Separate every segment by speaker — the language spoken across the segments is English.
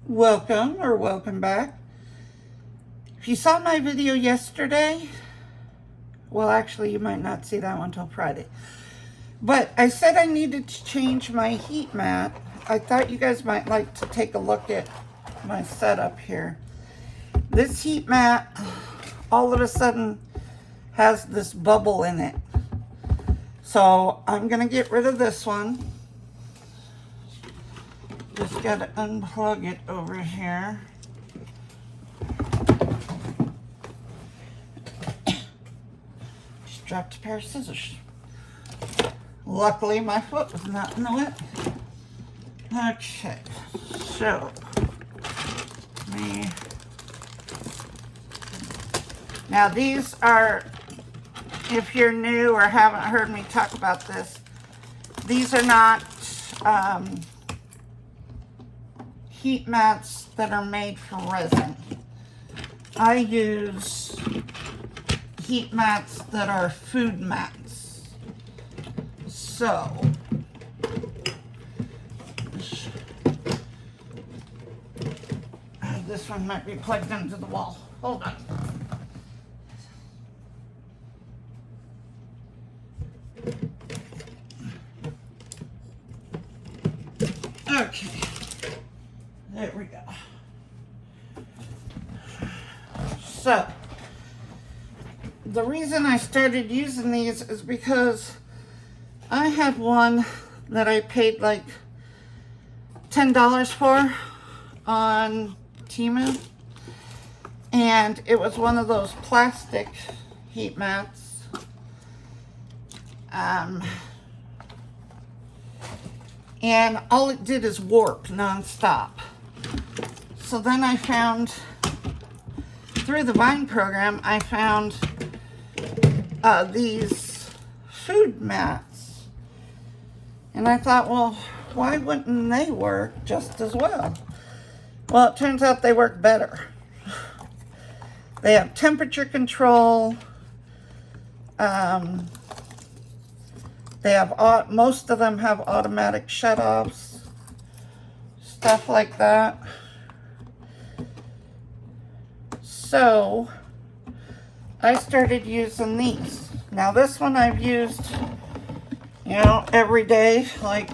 Speaker 1: Welcome or welcome back. If you saw my video yesterday, well, actually you might not see that one until Friday, but I said I needed to change my heat mat. I thought you guys might like to take a look at my setup here. This heat mat all of a sudden has this bubble in it, so I'm gonna get rid of this one. Just got to unplug it over here. Just dropped a pair of scissors. Luckily, my foot was not in the way. Okay, so now these are, if you're new or haven't heard me talk about this, these are not heat mats that are made from resin. I use heat mats that are food mats. So this one might be plugged into the wall. Hold on. Okay. There we go. So, the reason I started using these is because I had one that I paid like $10 for on Temu, and it was one of those plastic heat mats. And all it did is warp non-stop. So then I found, through the Vine program, I found these food mats. And I thought, well, why wouldn't they work just as well? Well, it turns out they work better. They have temperature control. They have, most of them have automatic shutoffs, stuff like that. So I started using these. Now this one I've used, you know, every day, like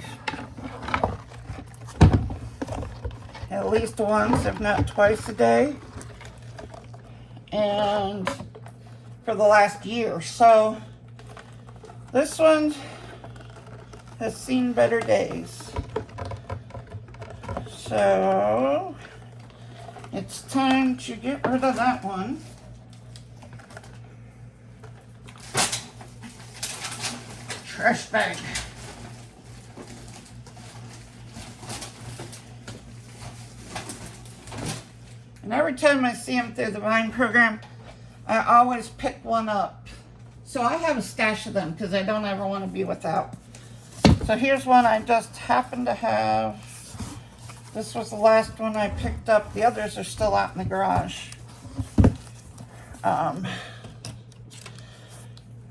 Speaker 1: at least once, if not twice a day, and for the last year. So this one has seen better days. So it's time to get rid of that one. Trash bag. And every time I see them through the Vine program, I always pick one up. So I have a stash of them because I don't ever want to be without. So here's one I just happen to have. This was the last one I picked up. The others are still out in the garage.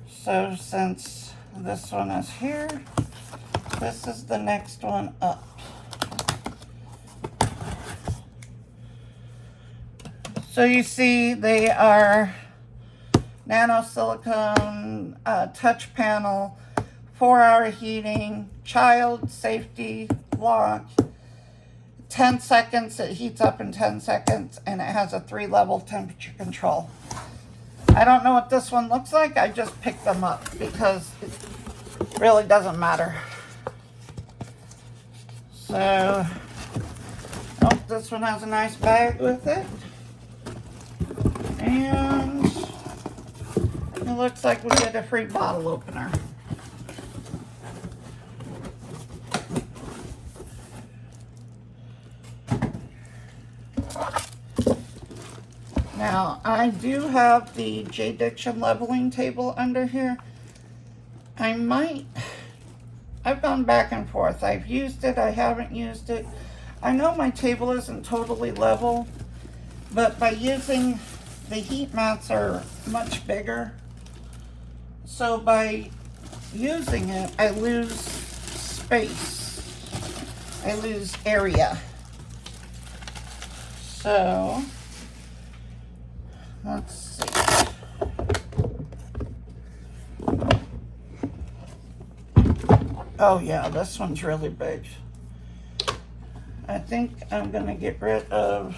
Speaker 1: So since this one is here, this is the next one up. So you see they are nano silicone, touch panel, 4-hour heating, child safety lock, 10 seconds, it heats up in 10 seconds, and it has a 3-level temperature control. I don't know what this one looks like, I just picked them up because it really doesn't matter. So, oh, this one has a nice bag with it. And it looks like we get a free bottle opener. Now, I do have the J-Diction leveling table under here. I've gone back and forth. I've used it, I haven't used it. I know my table isn't totally level, but by using the heat mats are much bigger. So by using it, I lose space. I lose area. So, let's see. Oh yeah, this one's really big. I think I'm gonna get rid of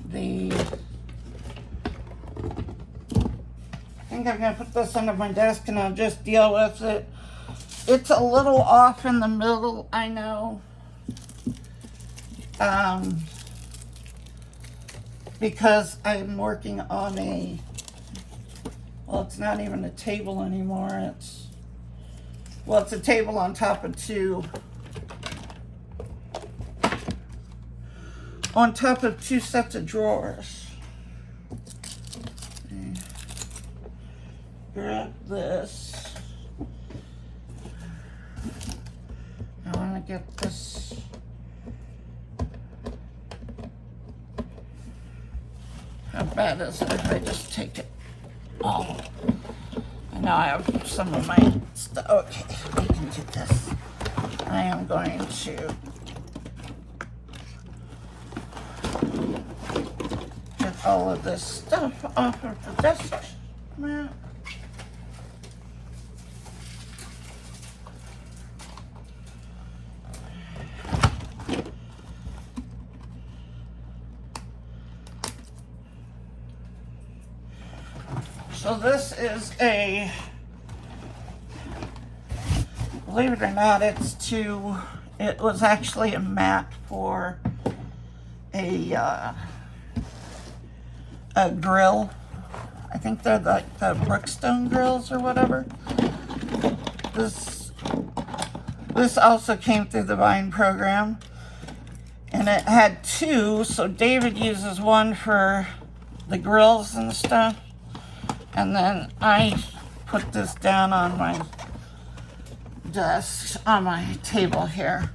Speaker 1: the, I think I'm gonna put this under my desk and I'll just deal with it. It's a little off in the middle, I know. Because I'm working on a, well, it's not even a table anymore. It's, well, it's a table on top of two sets of drawers. Grab this. I want to get this. How bad is it if I just take it all? I know I have some of my stuff. Okay, we can do this. I am going to get all of this stuff off of the desk mat. So this is a, believe it or not, it was actually a mat for a grill. I think they're like the Brookstone grills or whatever. This also came through the Vine program. And it had two, so David uses one for the grills and stuff. And then I put this down on my desk, on my table here.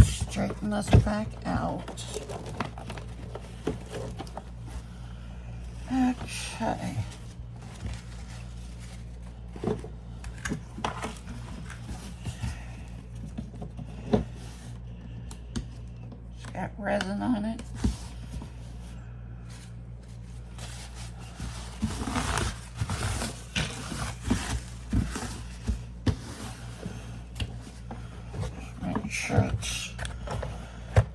Speaker 1: Straighten this back out. Okay. Got resin on it. Make sure it's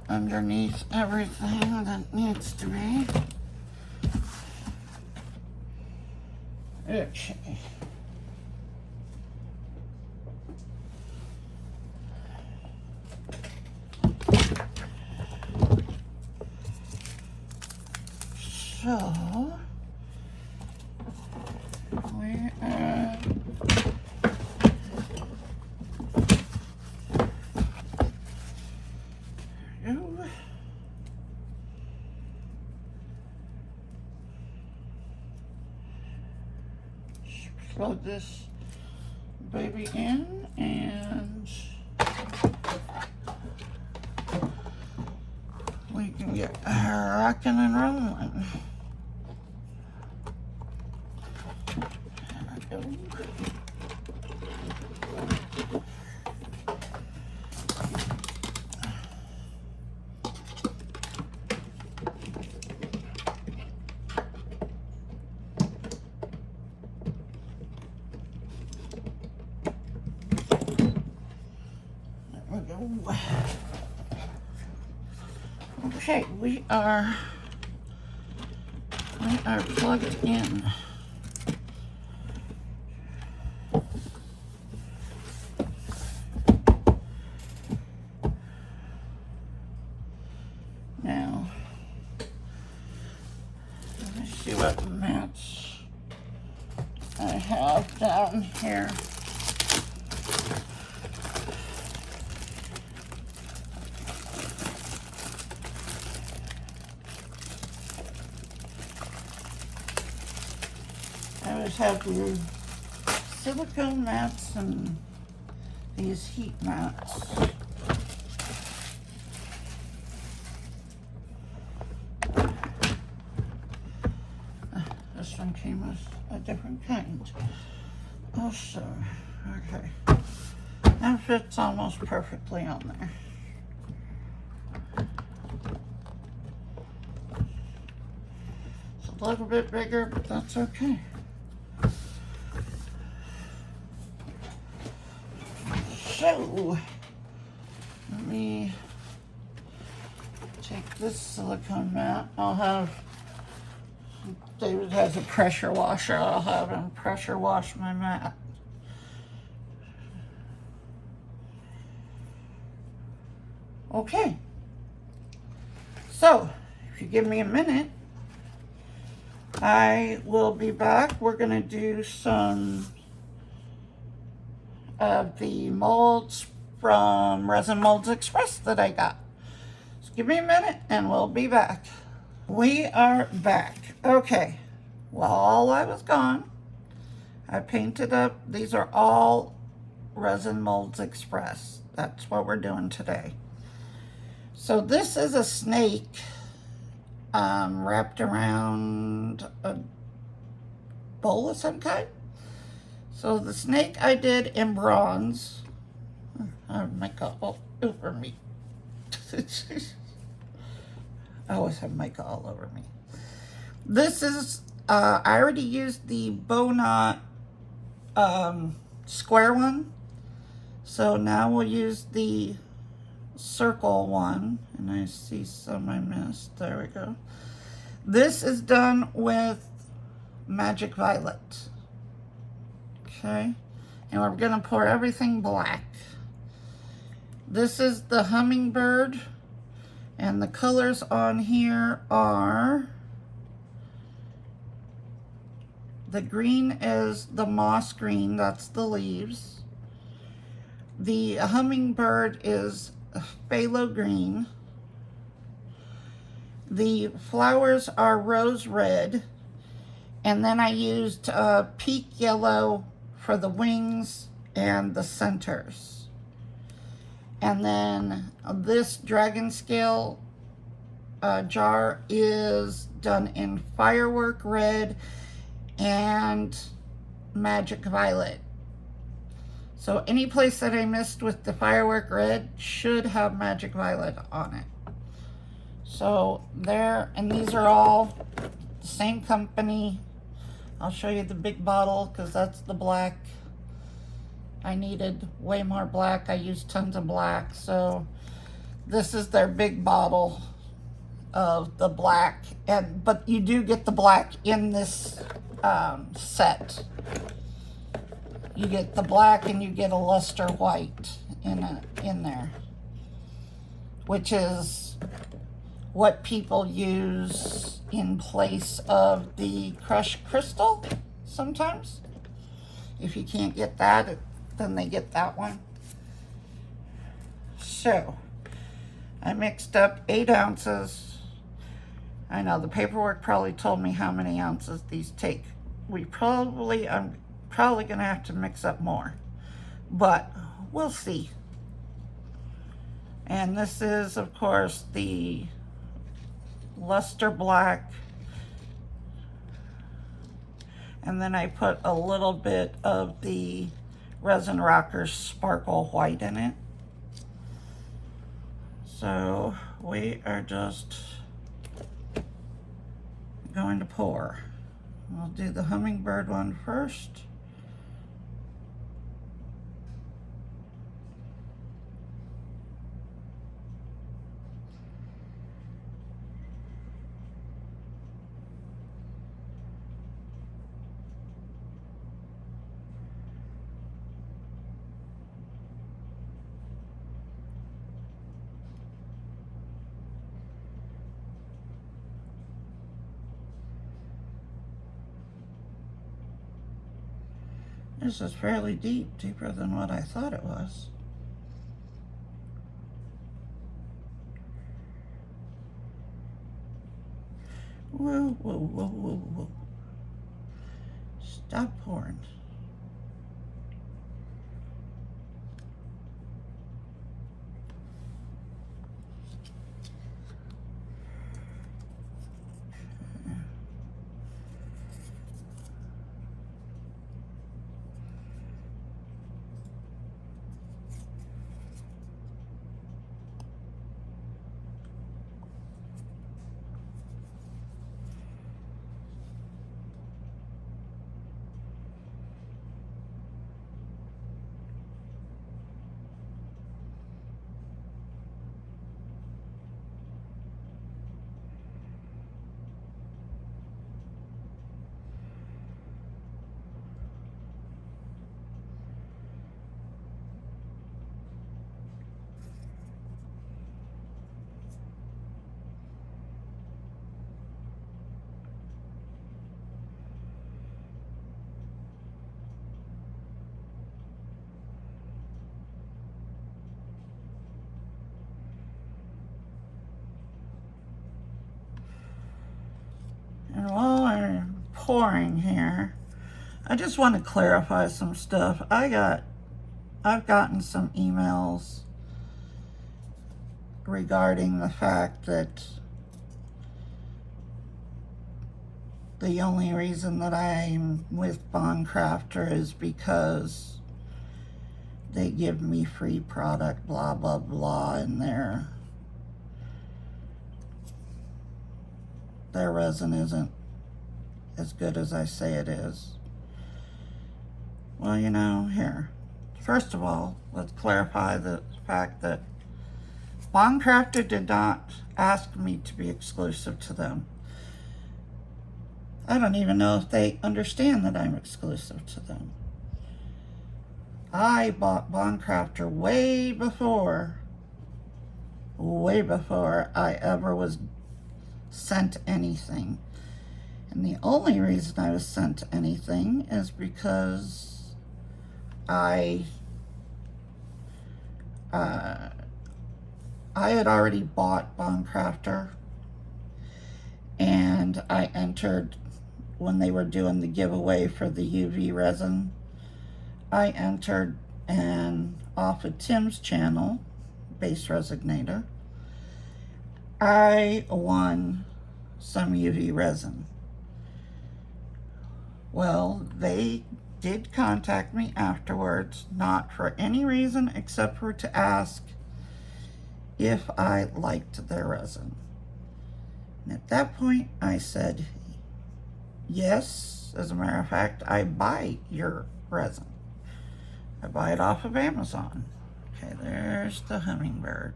Speaker 1: underneath everything that needs to be. Okay. So, we are plug this baby in and we can get rocking and rolling. There we go. Okay, we are plugged in. Now, let me see what mats I have down here. I always have the silicone mats and these heat mats. This this one came with a different kind. Also, okay. That fits almost perfectly on there. It's a little bit bigger, but that's okay. So, let me take this silicone mat. I'll have, David has a pressure washer. I'll have him pressure wash my mat. Okay. So, if you give me a minute, I will be back. We're going to do some of the molds from Resin Molds Express that I got. So give me a minute and we'll be back. We are back. Okay, while I was gone, I painted up, these are all Resin Molds Express. That's what we're doing today. So this is a snake wrapped around a bowl of some kind. So the snake I did in bronze. I have mica all over me. I always have mica all over me. This is, I already used the bow knot square one. So now we'll use the circle one. And I see some I missed. There we go. This is done with Magic Violet. Okay. And we're going to pour everything black. This is the hummingbird. And the colors on here are, the green is the moss green, that's the leaves. The hummingbird is phthalo green. The flowers are rose red. And then I used peak yellow for the wings and the centers. And then this dragon scale jar is done in Firework red and Magic Violet. So any place that I missed with the Firework red should have Magic Violet on it. So there, and these are all the same company. I'll show you the big bottle because that's the black. I needed way more black. I used tons of black. So this is their big bottle of the black. But you do get the black in this set. You get the black and you get a luster white in there, which is what people use in place of the crushed crystal sometimes. If you can't get that, then they get that one. So I mixed up 8 ounces. I know the paperwork probably told me how many ounces these take. I'm probably gonna have to mix up more, but we'll see. And this is, of course, the luster black. And then I put a little bit of the Resin Rockers Sparkle White in it. So we are just going to pour. We'll do the hummingbird one first. This is fairly deep, deeper than what I thought it was. Whoa, whoa, whoa, whoa, whoa. Stop pouring. pouring here, I just want to clarify some stuff. I've gotten some emails regarding the fact that the only reason that I'm with Craftor is because they give me free product, blah, blah, blah, and their resin isn't as good as I say it is. Well, you know, here. First of all, let's clarify the fact that Craftor did not ask me to be exclusive to them. I don't even know if they understand that I'm exclusive to them. I bought Craftor way before I ever was sent anything. And the only reason I was sent anything is because I had already bought Craftor, and I entered when they were doing the giveaway for the UV resin. I entered and off of Tim's channel, Base Resignator, I won some UV resin. Well, they did contact me afterwards, not for any reason except for to ask if I liked their resin. And at that point, I said, yes. As a matter of fact, I buy your resin. I buy it off of Amazon. Okay, there's the hummingbird.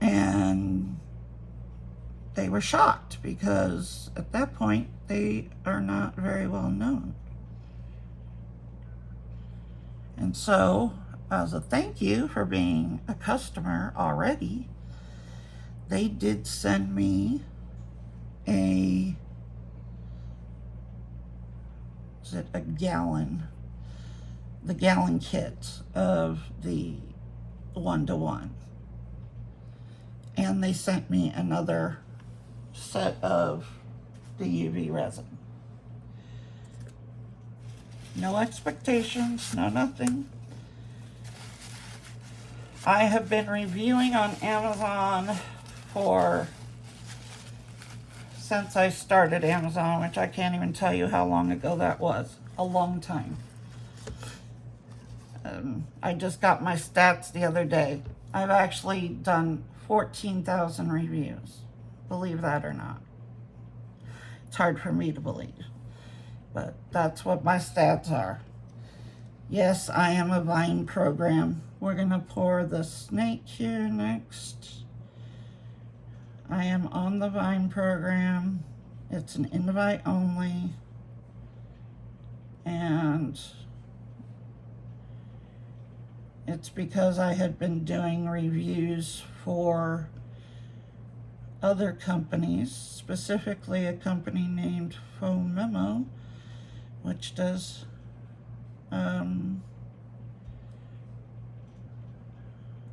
Speaker 1: And they were shocked because at that point, they are not very well known. And so, as a thank you for being a customer already, they did send me a gallon, the gallon kit of the 1-to-1. And they sent me another set of the UV resin. No expectations, no nothing. I have been reviewing on Amazon since I started Amazon, which I can't even tell you how long ago that was. A long time. I just got my stats the other day. I've actually done 14,000 reviews. Believe that or not. It's hard for me to believe, but that's what my stats are. Yes, I am a Vine program. We're gonna pour the snake here next. I am on the Vine program. It's an invite only. And it's because I had been doing reviews for other companies, specifically a company named Foam Memo, which does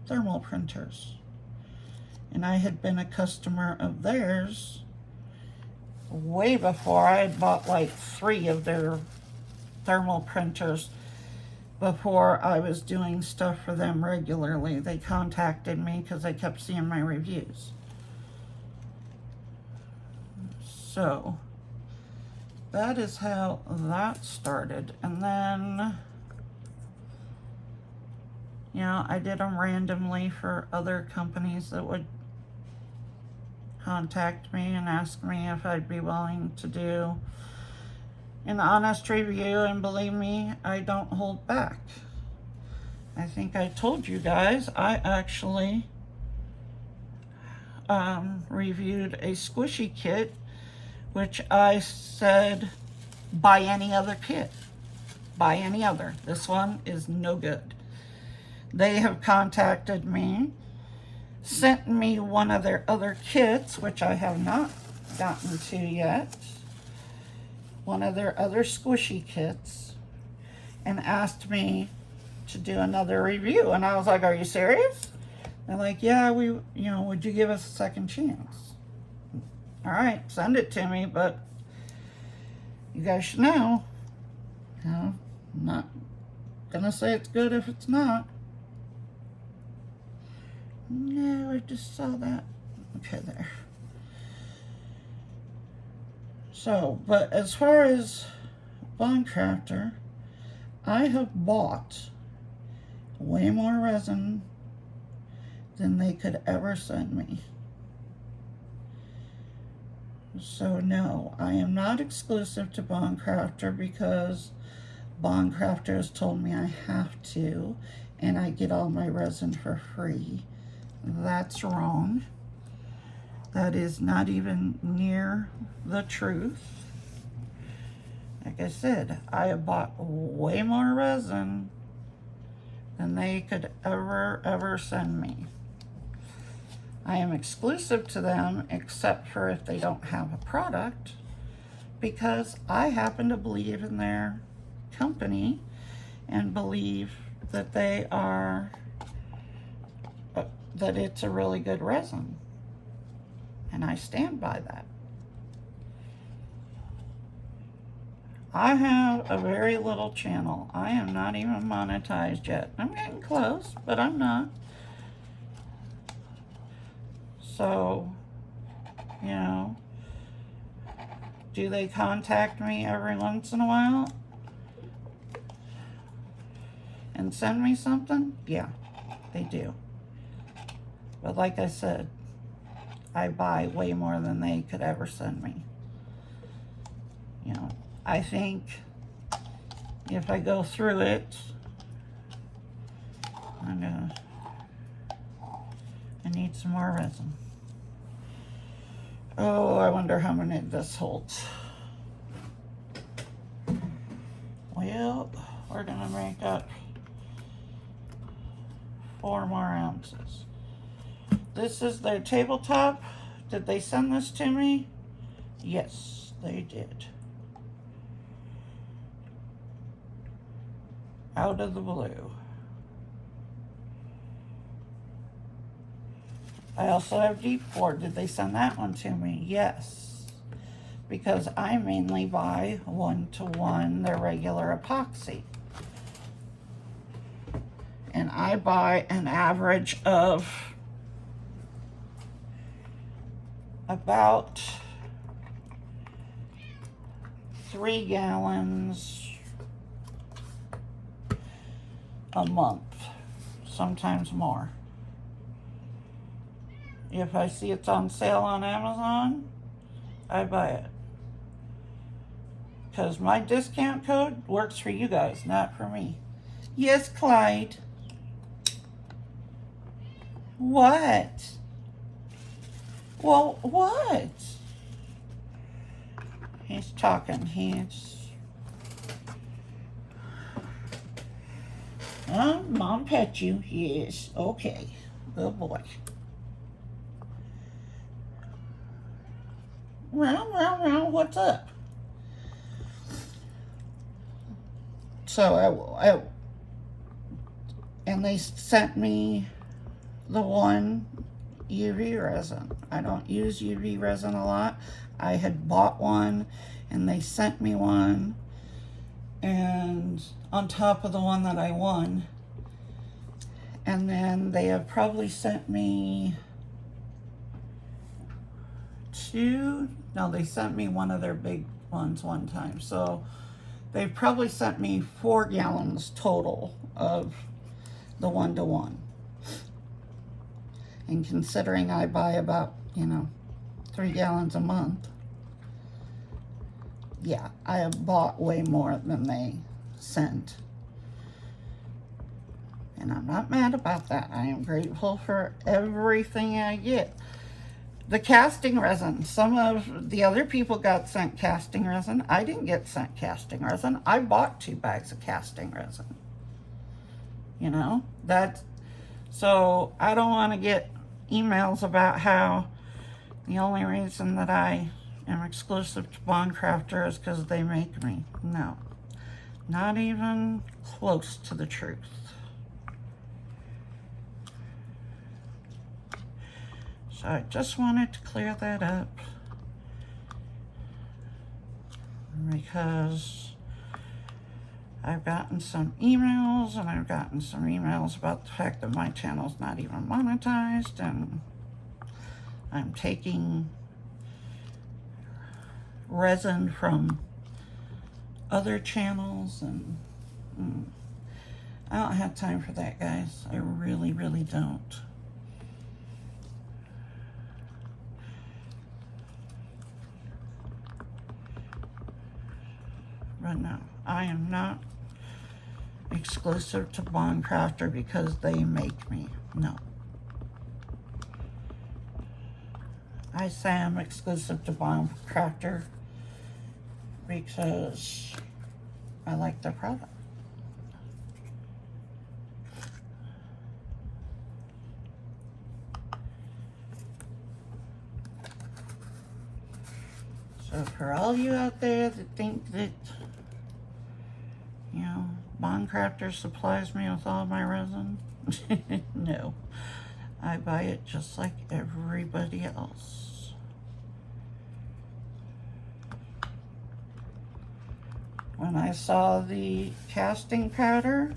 Speaker 1: thermal printers. And I had been a customer of theirs way before. I had bought like 3 of their thermal printers before I was doing stuff for them regularly. They contacted me because they kept seeing my reviews. So that is how that started. And then, you know, I did them randomly for other companies that would contact me and ask me if I'd be willing to do an honest review, and believe me, I don't hold back. I think I told you guys, I actually reviewed a squishy kit, which I said, buy any other kit. Buy any other. This one is no good. They have contacted me, sent me one of their other kits, which I have not gotten to yet, one of their other squishy kits, and asked me to do another review. And I was like, are you serious? They're like, yeah, would you give us a second chance? All right, send it to me, but you guys should know, I'm not gonna say it's good if it's not. No, I just saw that. Okay, there. So, but as far as Bond Craftor, I have bought way more resin than they could ever send me. So no, I am not exclusive to Bond Craftor because Bond Craftor has told me I have to, and I get all my resin for free. That's wrong. That is not even near the truth. Like I said, I have bought way more resin than they could ever send me. I am exclusive to them except for if they don't have a product, because I happen to believe in their company and believe that they are that it's a really good resin, and I stand by that. I have a very little channel. I am not even monetized yet. I'm getting close, but I'm not. So, do they contact me every once in a while and send me something? Yeah, they do. But like I said, I buy way more than they could ever send me. I think if I go through it, I need some more resin. Oh, I wonder how many this holds. Well, we're gonna make up 4 more ounces. This is their tabletop. Did they send this to me? Yes, they did. Out of the blue. I also have deep board. Did they send that one to me? Yes. Because I mainly buy 1-to-1 their regular epoxy. And I buy an average of about 3 gallons a month, sometimes more. If I see it's on sale on Amazon, I buy it. Because my discount code works for you guys, not for me. Yes, Clyde. What? Well, what? He's talking. Mom pet you? Yes. Okay. Good boy. Round, what's up? So and they sent me the one UV resin. I don't use UV resin a lot. I had bought one and they sent me one, and on top of the one that I won. And then they have probably sent me they sent me one of their big ones one time. So they've probably sent me 4 gallons total of the 1-to-1. And considering I buy about, 3 gallons a month, yeah, I have bought way more than they sent. And I'm not mad about that. I am grateful for everything I get. The casting resin, some of the other people got sent casting resin. I didn't get sent casting resin. I bought 2 bags of casting resin. So I don't want to get emails about how the only reason that I am exclusive to Bond Craftor is because they make me. No, not even close to the truth. So I just wanted to clear that up because I've gotten some emails, and I've gotten some emails about the fact that my channel's not even monetized, and I'm taking resin from other channels, and I don't have time for that, guys. I really, really don't. But no, I am not exclusive to Craftor because they make me. No. I say I'm exclusive to Craftor because I like their product. So for all you out there that think that, you know, Craftor supplies me with all my resin, no. I buy it just like everybody else. When I saw the casting powder,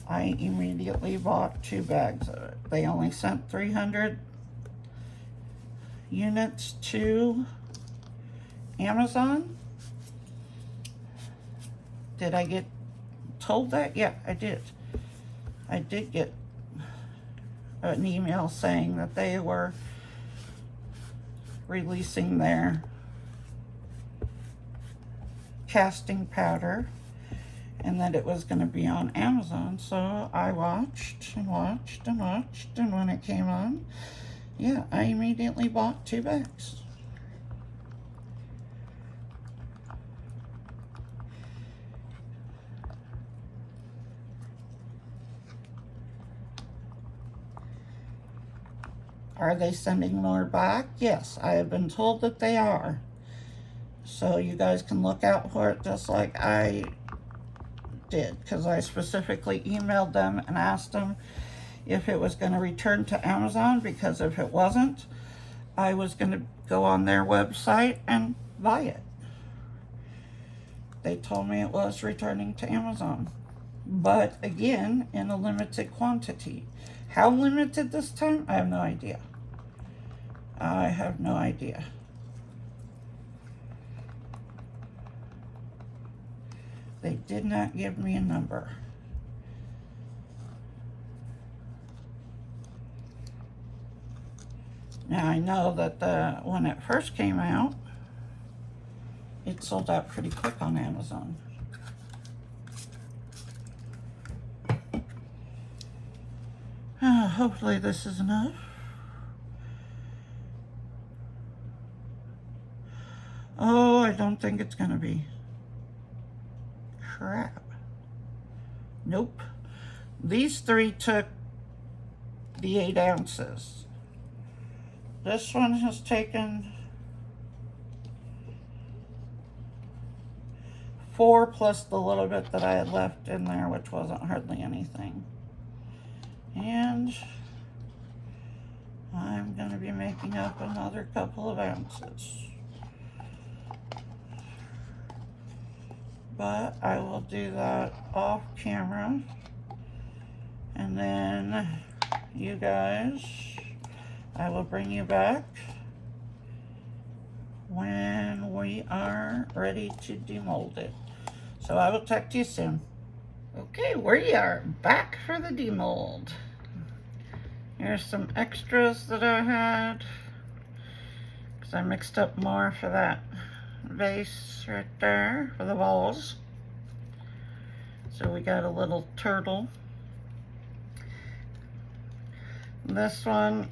Speaker 1: I immediately bought 2 bags of it. They only sent 300 units to Amazon. Did I get told that? Yeah, I did. I did get an email saying that they were releasing their casting powder and that it was going to be on Amazon. So I watched and watched and watched, and when it came on, yeah, I immediately bought 2 bags. Are they sending more back? Yes, I have been told that they are. So you guys can look out for it just like I did, because I specifically emailed them and asked them if it was going to return to Amazon, because if it wasn't, I was going to go on their website and buy it. They told me it was returning to Amazon, but again, in a limited quantity. How limited this time? I have no idea. I have no idea. They did not give me a number. Now I know that when it first came out, it sold out pretty quick on Amazon. Hopefully this is enough. Oh, I don't think it's gonna be. Crap. Nope. These 3 took the 8 ounces. This one has taken 4 plus the little bit that I had left in there, which wasn't hardly anything. And I'm going to be making up another couple of ounces. But I will do that off camera. And then you guys, I will bring you back when we are ready to demold it. So I will talk to you soon. Okay, we are back for the demold. Here's some extras that I had, because I mixed up more for that vase right there for the walls. So we got a little turtle. This one,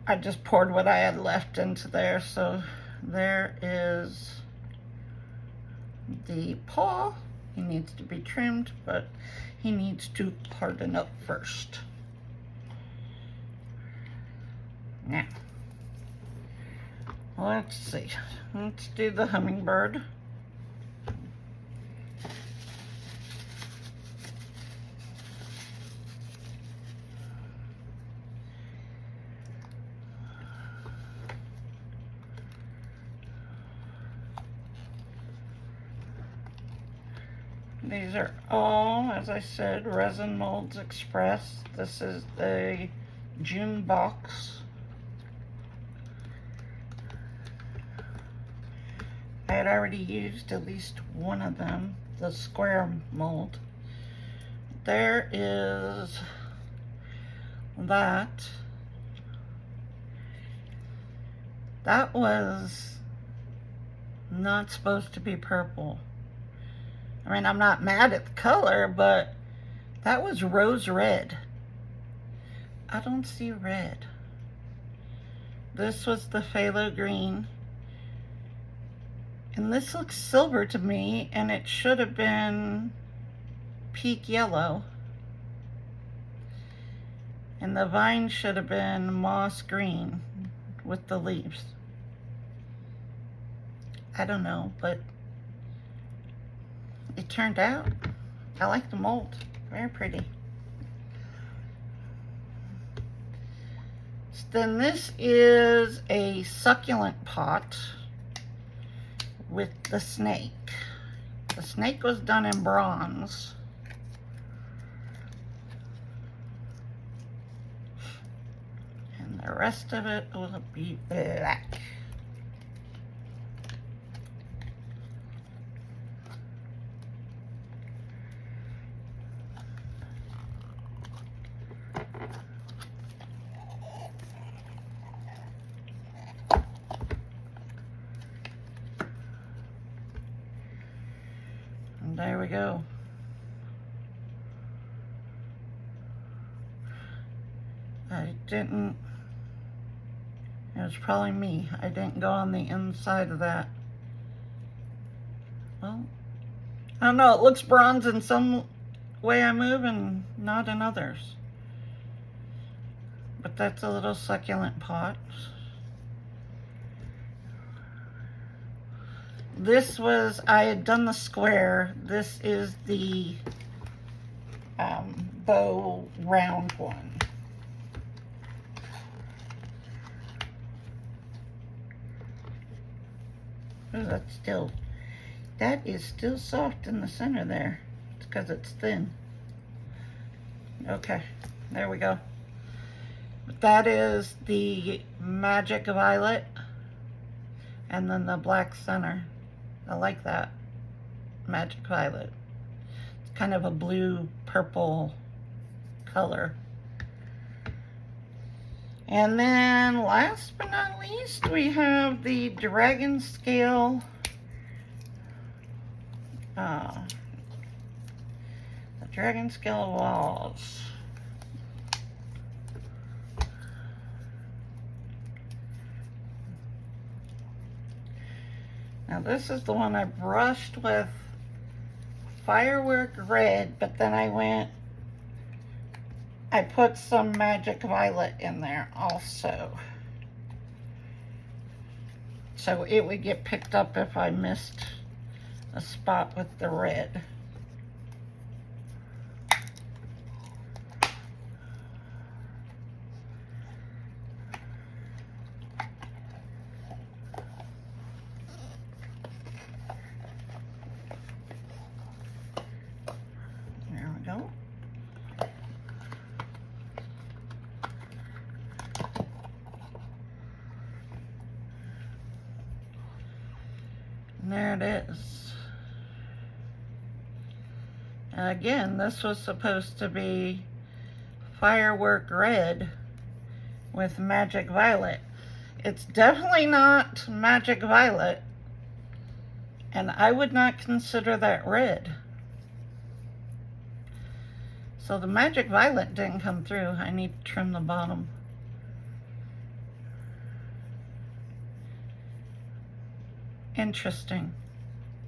Speaker 1: I just poured what I had left into there. So there is the paw. He needs to be trimmed, but he needs to harden up first. Now, let's see. Let's do the hummingbird. These are all, as I said, Resin Molds Express. This is the June box. I had already used at least one of them, the square mold. There is that. That was not supposed to be purple. I mean, I'm not mad at the color, but that was rose red. I don't see red. This was the phthalo green. And this looks silver to me, and it should have been peak yellow. And the vine should have been moss green with the leaves. I don't know, but it turned out. I like the mold. Very pretty. Then this is a succulent pot with the snake. The snake was done in bronze. And the rest of it will be black. There we go. It was probably me. I didn't go on the inside of that. Well, I don't know. It looks bronze in some way I move and not in others. But that's a little succulent pot. This was, I had done the square. This is the bow round one. Oh, that is still soft in the center there. It's because it's thin. Okay, there we go. That is the Magic Violet, and then the black center. I like that Magic Violet. It's kind of a blue purple color. And then last but not least, we have the Dragon Scale the Dragon Scale walls. Now this is the one I brushed with Firework red, but then I put some Magic Violet in there also. So it would get picked up if I missed a spot with the red. There we go. And there it is. And again, this was supposed to be Firework red with Magic Violet. It's definitely not Magic Violet, and I would not consider that red. So the Magic Violet didn't come through. I need to trim the bottom. Interesting.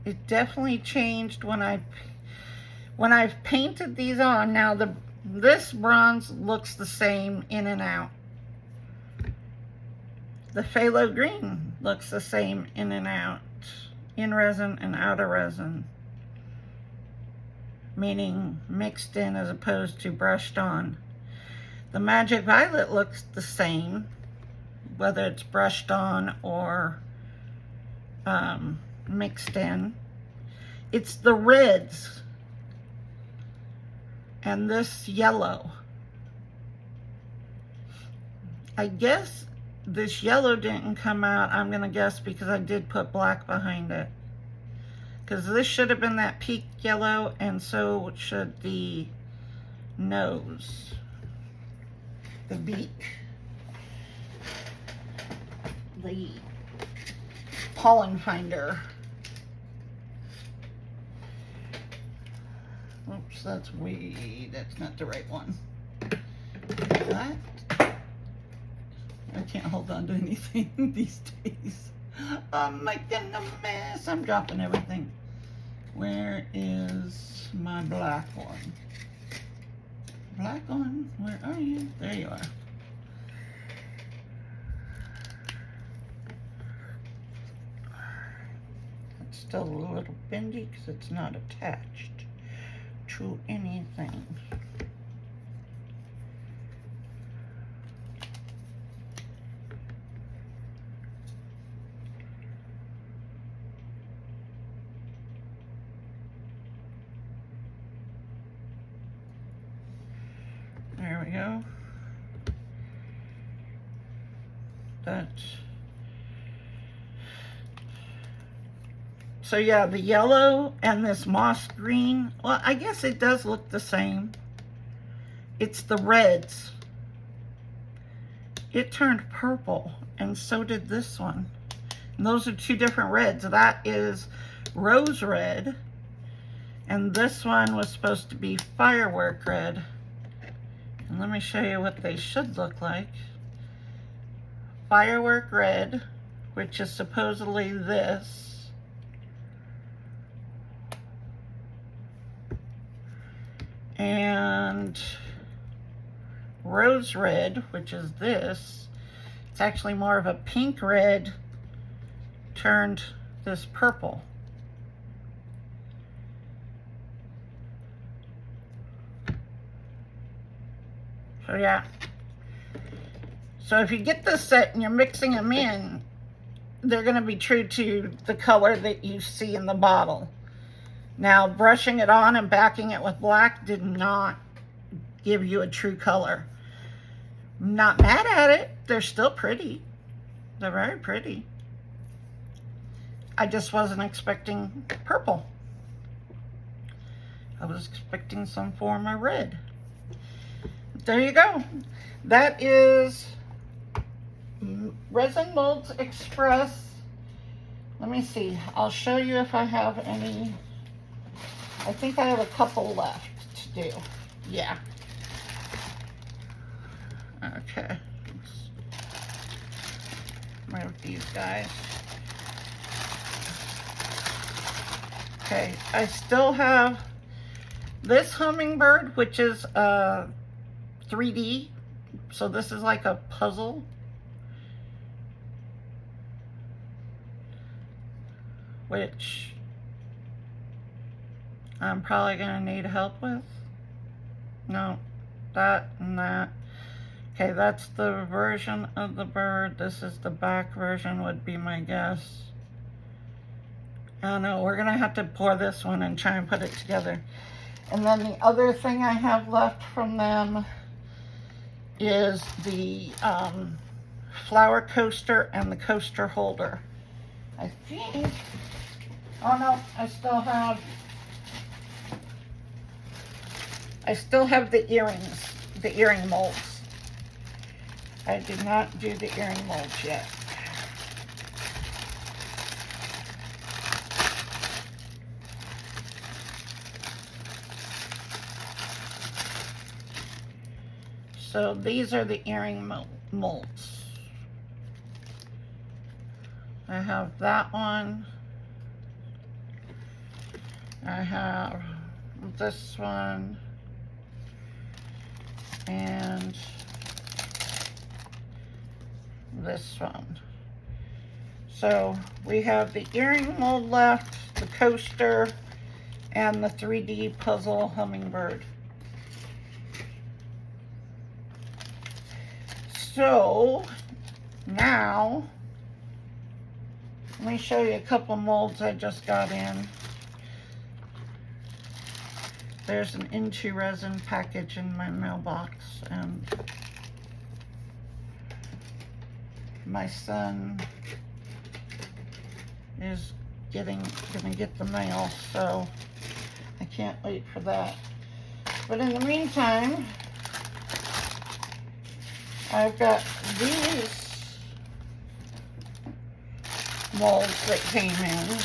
Speaker 1: It definitely changed when I've painted these on. Now this bronze looks the same in and out. The phthalo green looks the same in and out, in resin and out of resin, meaning mixed in as opposed to brushed on. The Magic Violet looks the same, whether it's brushed on or mixed in. It's the reds and this yellow. I guess this yellow didn't come out, I'm gonna guess, because I did put black behind it. Because this should have been that peak yellow, and so should the nose, the beak, the pollen finder. Oops, that's not the right one. What? I can't hold on to anything these days. I'm making a mess. I'm dropping everything. Where is my black one? Black one, where are you? There you are. It's still a little bendy because it's not attached to anything. There we go. So yeah, the yellow and this moss green, well, I guess it does look the same. It's the reds. It turned purple, and so did this one. And those are two different reds. That is rose red, and this one was supposed to be firework red. And let me show you what they should look like. Firework red, which is supposedly this. And rose red, which is this. It's actually more of a pink red turned this purple. So yeah. So if you get this set and you're mixing them in, they're going to be true to the color that you see in the bottle. Now, brushing it on and backing it with black did not give you a true color. I'm not mad at it. They're still pretty. They're very pretty. I just wasn't expecting purple. I was expecting some form of red. There you go. That is Resin Molds Express. Let me see. I'll show you if I have any. I think I have a couple left to do. Yeah. Okay. Let's move these guys. Okay. I still have this hummingbird, which is 3D. So this is like a puzzle. Which I'm probably gonna need help with. No, that and that. Okay, that's the version of the bird. This is the back version, would be my guess. I don't know, we're gonna have to pour this one and try and put it together. And then the other thing I have left from them is the flower coaster and the coaster holder. I think, oh no, I still have the earrings, the earring molds. I did not do the earring molds yet. So these are the earring molds. I have that one. I have this one. And this one. So we have the earring mold left, the coaster, and the 3D puzzle hummingbird. So now let me show you a couple molds I just got in. there's an INTORESIN package in my mailbox, and my son is gonna get the mail, so I can't wait for that. But in the meantime, I've got these molds that came in.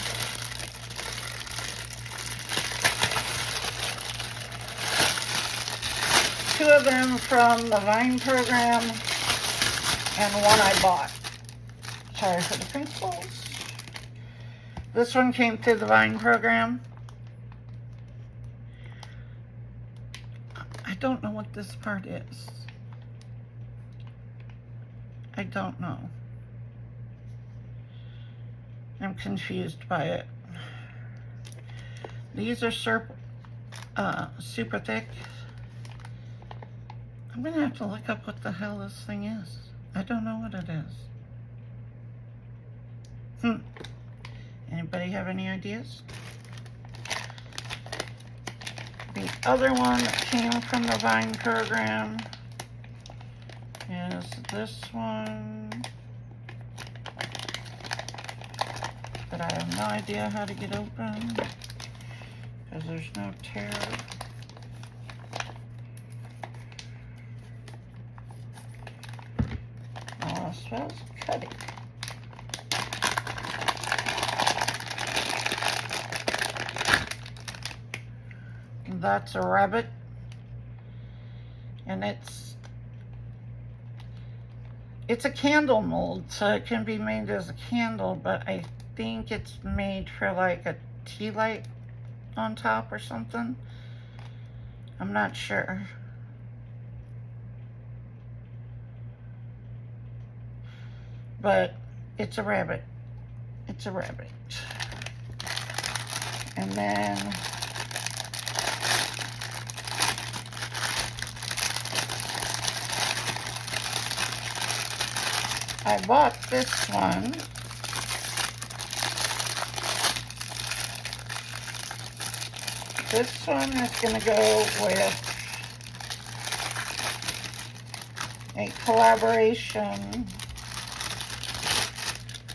Speaker 1: Two of them from the Vine program and one I bought. Sorry for the principles. This one came through the Vine program. I don't know what this part is. I don't know. I'm confused by it. These are super thick. I'm gonna have to look up what the hell this thing is. I don't know what it is. Anybody have any ideas? The other one that came from the Vine program is this one, but I have no idea how to get open because there's no tear. Oh, it smells cutting. That's a rabbit, and it's a candle mold, so it can be made as a candle, but I think it's made for like a tea light on top or something. I'm not sure. But it's a rabbit. It's a rabbit. And then I bought this one. This one is going to go with a collaboration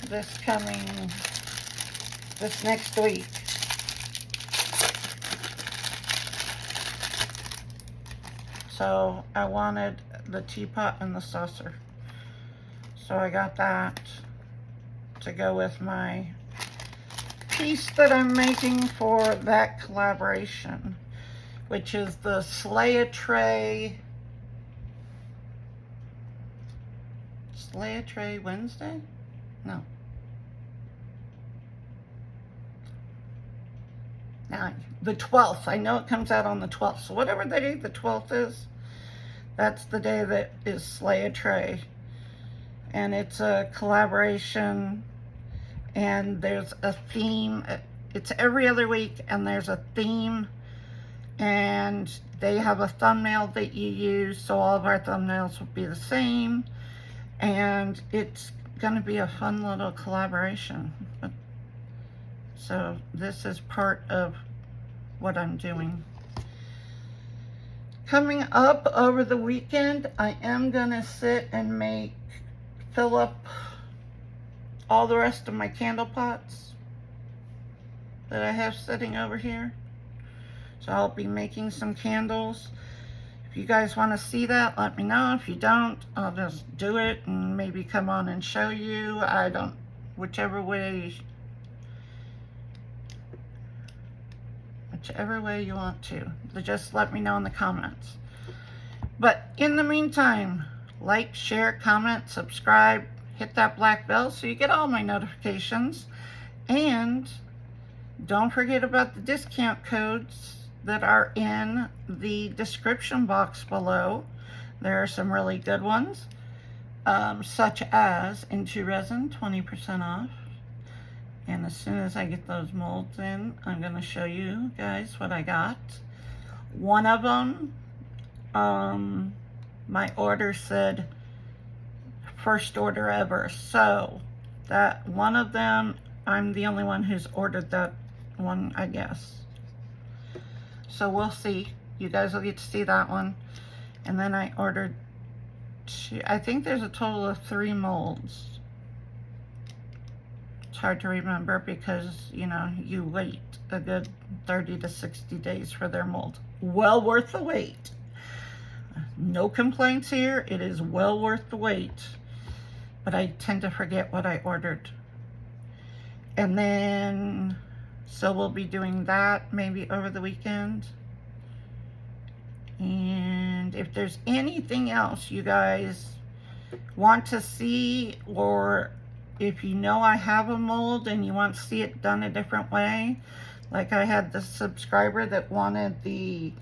Speaker 1: this next week. So I wanted the teapot and the saucer. So I got that to go with my piece that I'm making for that collaboration, which is the Slay a Tray Wednesday? No. 9. The 12th. I know it comes out on the 12th. So whatever the day the 12th is, that's the day that is Slay a Tray. And it's a collaboration, and there's a theme. It's every other week, and there's a theme, and they have a thumbnail that you use, so all of our thumbnails will be the same, and it's going to be a fun little collaboration. So this is part of what I'm doing. Coming up over the weekend, I am going to sit and fill up all the rest of my candle pots that I have sitting over here. So I'll be making some candles. If you guys want to see that, let me know. If you don't, I'll just do it and maybe come on and show you. Whichever way you want to. Just let me know in the comments. But in the meantime, like, share, comment, subscribe, hit that black bell so you get all my notifications. And don't forget about the discount codes that are in the description box below. There are some really good ones, such as INTORESIN, 20% off. And as soon as I get those molds in, I'm going to show you guys what I got. One of them, my order said first order ever, so that one of them, I'm the only one who's ordered that one, I guess. So we'll see. You guys will get to see that one. And then I ordered two, I think there's a total of 3 molds. It's hard to remember because, you know, you wait a good 30 to 60 days for their mold. Well worth the wait. No complaints here. It is well worth the wait. But I tend to forget what I ordered. And then, so we'll be doing that maybe over the weekend. And if there's anything else you guys want to see, or if you know I have a mold and you want to see it done a different way, like I had the subscriber that wanted the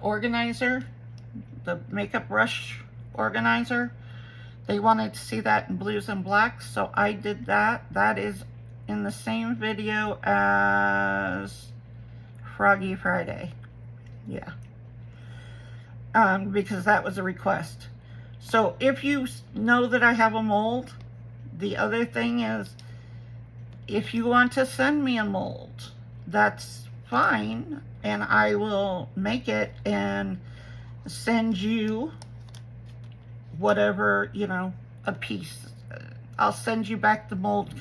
Speaker 1: organizer, the makeup brush organizer. They wanted to see that in blues and blacks, so I did that. That is in the same video as Froggy Friday. Yeah. Because that was a request. So if you know that I have a mold, the other thing is, if you want to send me a mold, that's fine, and I will make it and send you whatever, you know, a piece. I'll send you back the mold,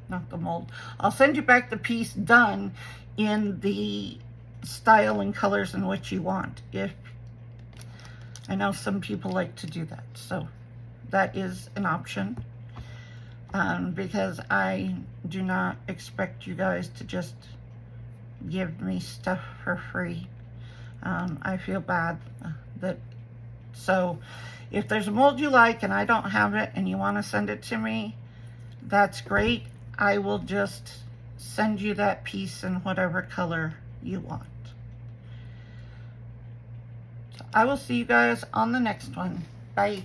Speaker 1: not the mold, I'll send you back the piece done in the style and colors in which you want. If I know some people like to do that, so that is an option, because I do not expect you guys to just give me stuff for free. I feel bad that, so if there's a mold you like and I don't have it and you want to send it to me, that's great. I will just send you that piece in whatever color you want. So I will see you guys on the next one. Bye.